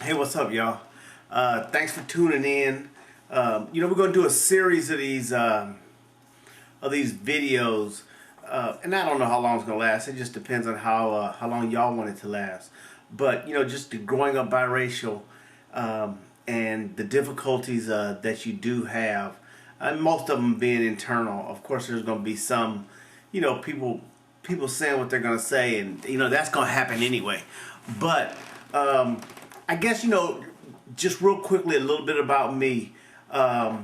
Hey, what's up, y'all? Thanks for tuning in. We're going to do a series of these videos, and I don't know how long it's going to last. It just depends on how long y'all want it to last. But just the growing up biracial and the difficulties that you do have, and most of them being internal. Of course, there's going to be some, people saying what they're going to say, and that's going to happen anyway. But I guess just real quickly, a little bit about me. I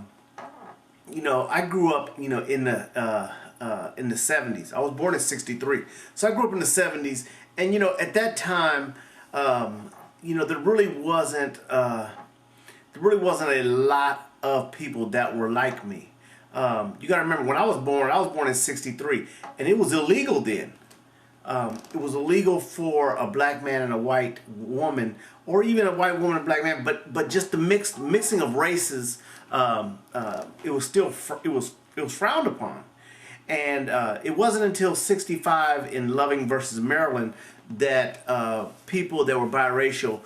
grew up, in the '70s. I was born in '63, so I grew up in the '70s, and at that time, there really wasn't a lot of people that were like me. You got to remember, when I was born in '63, and it was illegal then. It was illegal for a black man and a white woman, or even a white woman and a black man, but just the mixing of races, it was still it was frowned upon, and it wasn't until '65 in Loving versus Maryland that people that were biracial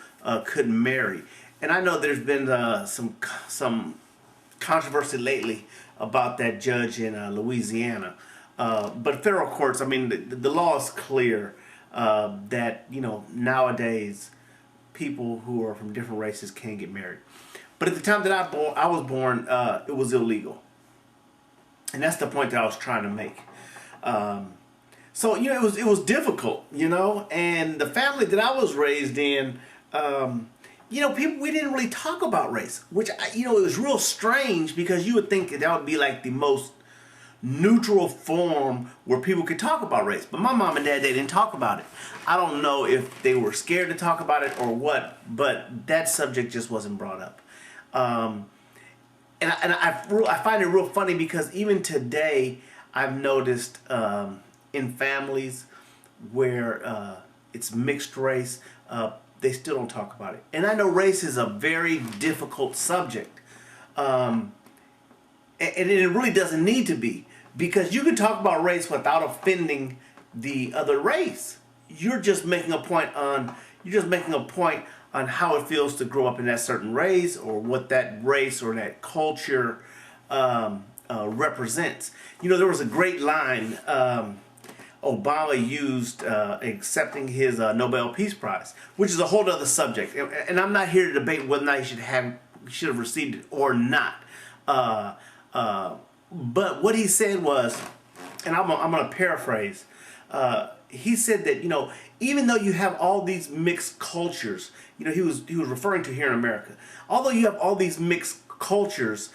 could marry. And I know there's been some controversy lately about that judge in Louisiana. But federal courts, I mean, the law is clear that, nowadays people who are from different races can get married. But at the time that I was born, it was illegal. And that's the point that I was trying to make. So, it was difficult, and the family that I was raised in, we didn't really talk about race, which, it was real strange because you would think that would be like the most neutral form where people could talk about race. But my mom and dad, they didn't talk about it. I don't know if they were scared to talk about it or what, but that subject just wasn't brought up. I find it real funny because even today I've noticed in families where it's mixed race, they still don't talk about it. And I know race is a very difficult subject. And it really doesn't need to be, because you can talk about race without offending the other race. You're just making a point on how it feels to grow up in that certain race, or what that race or that culture represents. There was a great line Obama used accepting his Nobel Peace Prize, which is a whole other subject. And I'm not here to debate whether or not he should have received it or not. But what he said was, and I'm going to paraphrase, he said that, even though you have all these mixed cultures, he was referring to here in America, although you have all these mixed cultures,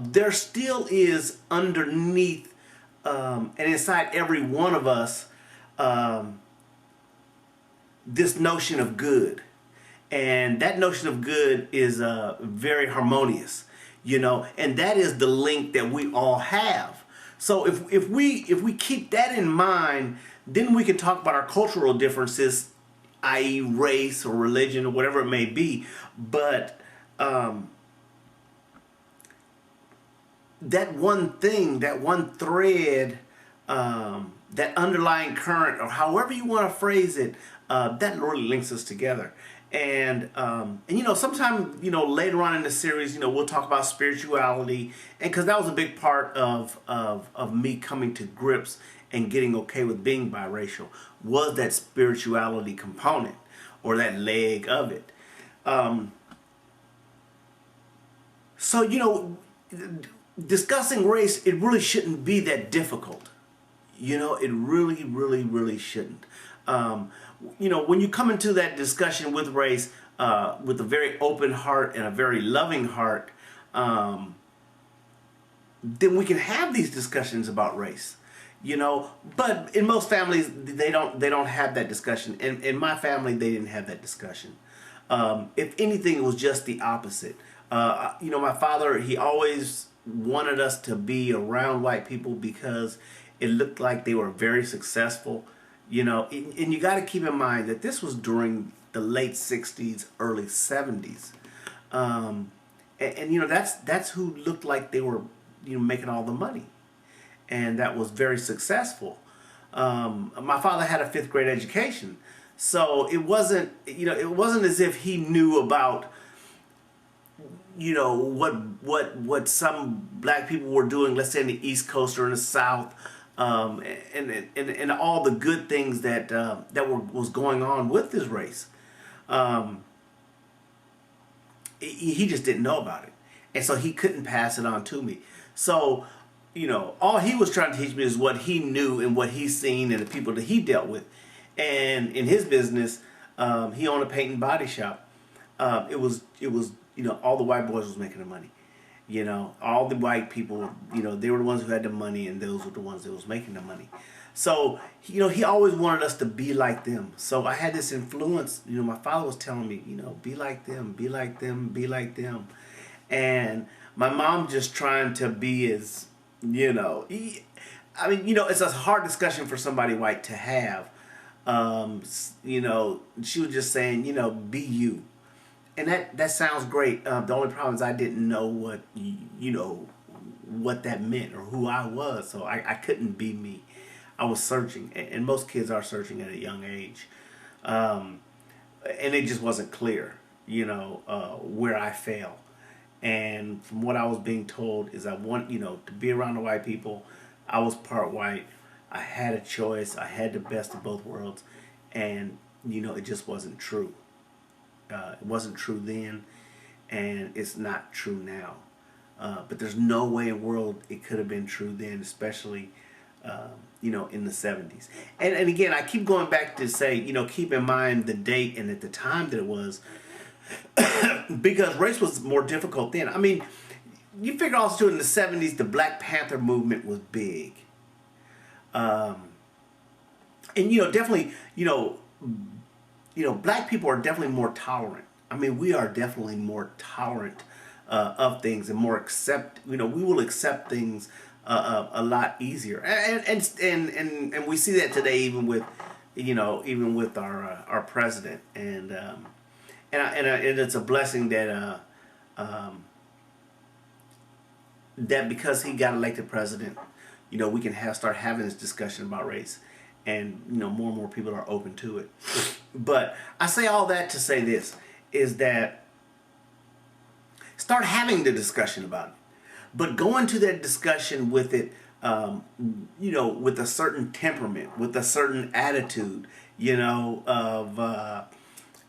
there still is underneath and inside every one of us this notion of good. And that notion of good is very harmonious. And that is the link that we all have. So if we keep that in mind, then we can talk about our cultural differences, i.e. race or religion or whatever it may be. But that one thing, that one thread, that underlying current, or however you want to phrase it, that really links us together. And sometime, later on in the series, we'll talk about spirituality, and because that was a big part of me coming to grips and getting okay with being biracial, was that spirituality component, or that leg of it. So, discussing race, it really shouldn't be that difficult. It really, really, really shouldn't. When you come into that discussion with race with a very open heart and a very loving heart, then we can have these discussions about race. But in most families, they don't have that discussion. And in my family, they didn't have that discussion. If anything, it was just the opposite. My father, he always wanted us to be around white people because it looked like they were very successful. And you got to keep in mind that this was during the late '60s, early '70s, and that's who looked like they were making all the money, and that was very successful. My father had a fifth grade education, So it wasn't, it wasn't as if he knew about, what some black people were doing, let's say in the East Coast or in the South, and all the good things was going on with this race. Um, he just didn't know about it, and so he couldn't pass it on to me. So, all he was trying to teach me is what he knew and what he's seen and the people that he dealt with. And in his business, he owned a paint and body shop. It was all the white boys was making the money. All the white people, they were the ones who had the money, and those were the ones that was making the money. So, he always wanted us to be like them. So I had this influence. My father was telling me, be like them, be like them, be like them. And my mom just trying to be as, it's a hard discussion for somebody white to have. She was just saying, be you. And that sounds great. The only problem is I didn't know what that meant or who I was. So I couldn't be me. I was searching, and most kids are searching at a young age. And it just wasn't clear, where I fell. And from what I was being told is I want, to be around the white people. I was part white. I had a choice. I had the best of both worlds. And, it just wasn't true. It wasn't true then, and it's not true now. But there's no way in the world it could have been true then, especially, in the 70s. And again, I keep going back to say, keep in mind the date and at the time that it was, because race was more difficult then. I mean, you figure also in the 70s, the Black Panther movement was big. And, definitely, black people are definitely more tolerant. I mean, we are definitely more tolerant of things and more we will accept things a lot easier. And we see that today, even with, our president. And it's a blessing that that because he got elected president, we can start having this discussion about race. And, more and more people are open to it. But I say all that to say this, is that start having the discussion about it. But go into that discussion with it, with a certain temperament, with a certain attitude, of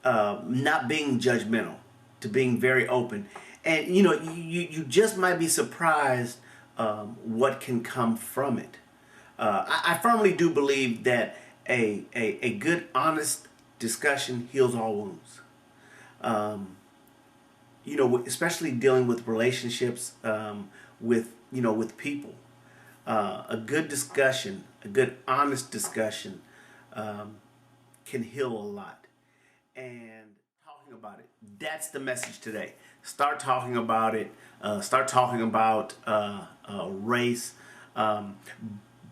not being judgmental, to being very open. And, you just might be surprised what can come from it. I firmly do believe that a good, honest discussion heals all wounds. Especially dealing with relationships, with people. A good discussion, a good, honest discussion, can heal a lot. And talking about it, that's the message today. Start talking about it. Start talking about race.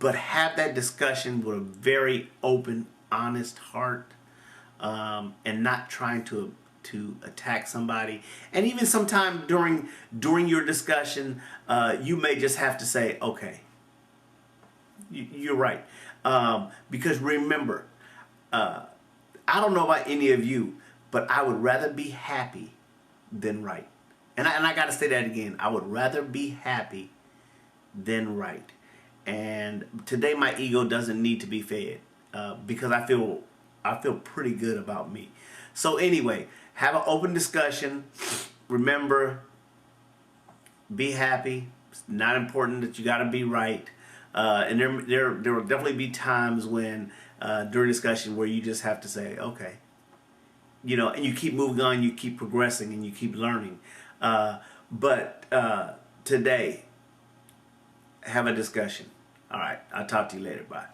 But have that discussion with a very open, honest heart, and not trying to attack somebody. And even sometime during your discussion, you may just have to say, okay, you're right. Because remember, I don't know about any of you, but I would rather be happy than right. And I got to say that again. I would rather be happy than right. And today my ego doesn't need to be fed, because I feel pretty good about me. So anyway, have an open discussion. Remember, be happy. It's not important that you got to be right. And there will definitely be times when during discussion where you just have to say, okay, and you keep moving on, you keep progressing, and you keep learning. But today, have a discussion. All right, I'll talk to you later. Bye.